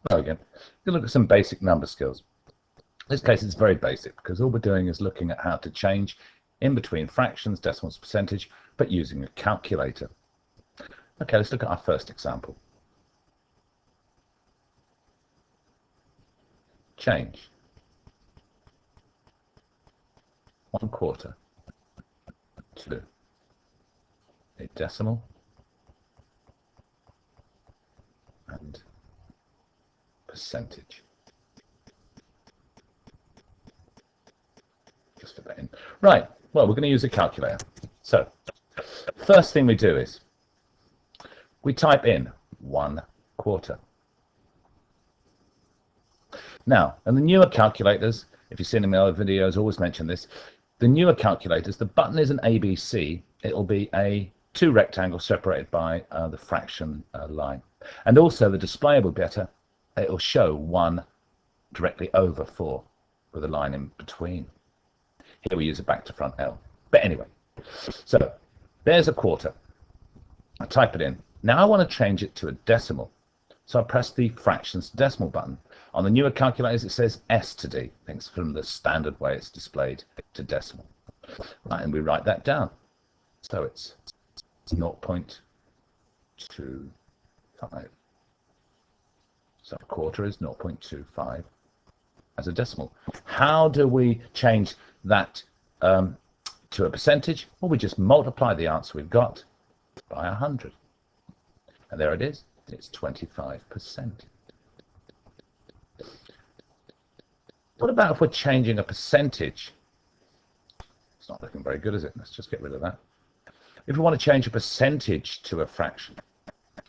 Well, again, you look at some basic number skills. In this case, it's very basic because all we're doing is looking at how to change in between fractions, decimals, percentage, but using a calculator. Okay, let's look at our first example. Change 1/4 to a decimal and percentage. Just put that in. Right, well, we're going to use a calculator. So, first thing we do is we type in 1/4. Now, in the newer calculators, if you've seen in my other videos, I always mention this, the newer calculators, the button is an ABC. It'll be two rectangles separated by the fraction line. And also the display will be better. It'll show 1 directly over 4 with a line in between. Here we use a back to front L. But anyway, so there's 1/4. I type it in. Now I want to change it to a decimal. So I press the fractions to decimal button. On the newer calculators, it says S to D. Thanks from the standard way it's displayed to decimal. Right, and we write that down. So it's 0.25. So 1/4 is 0.25 as a decimal. How do we change that to a percentage? Well, we just multiply the answer we've got by 100. And there it is. It's 25%. What about if we're changing a percentage? It's not looking very good, is it? Let's just get rid of that. If we want to change a percentage to a fraction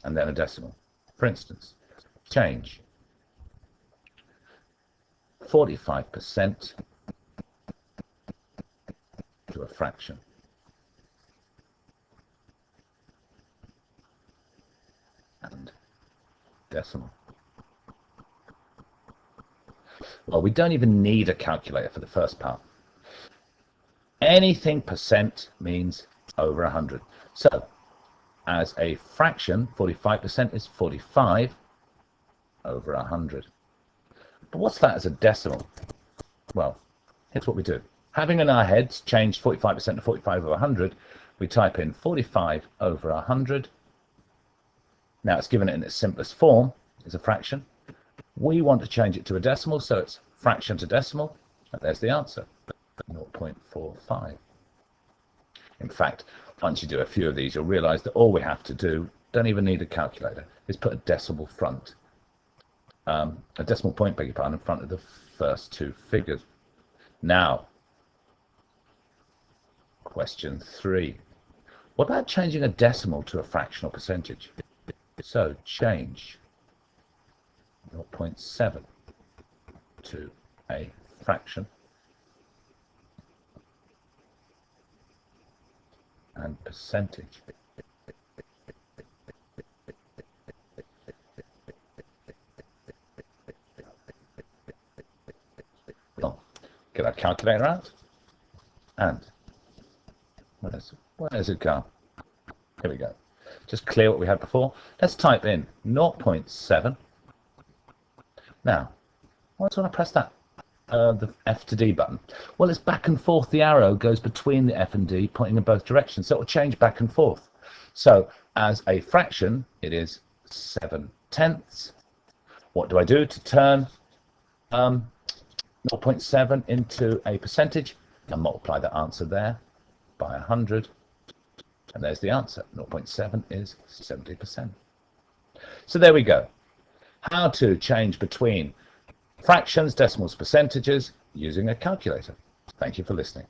and then a decimal, for instance, change 45% to a fraction. And decimal. Well, we don't even need a calculator for the first part. Anything percent means over 100. So, as a fraction, 45% is 45 over 100. But what's that as a decimal? Well, here's what we do. Having in our heads changed 45% to 45 over 100, we type in 45 over 100. Now it's given it in its simplest form, as a fraction. We want to change it to a decimal, so it's fraction to decimal, and there's the answer, 0.45. In fact, once you do a few of these, you'll realize that all we have to do, don't even need a calculator, is put a decimal point, beg your pardon, in front of the first two figures. Now, question 3. What about changing a decimal to a fraction or percentage? So change 0.7 to a fraction and percentage. Get our calculator out, and where's it gone? Here we go. Just clear what we had before. Let's type in 0.7. Now, why do I press that? The F to D button. Well, it's back and forth. The arrow goes between the F and D, pointing in both directions, so it will change back and forth. So, as a fraction, it is 7/10. What do I do to turn 0.7 into a percentage? I multiply the answer there by 100, and there's the answer. 0.7 is 70%. So there we go. How to change between fractions, decimals, percentages using a calculator. Thank you for listening.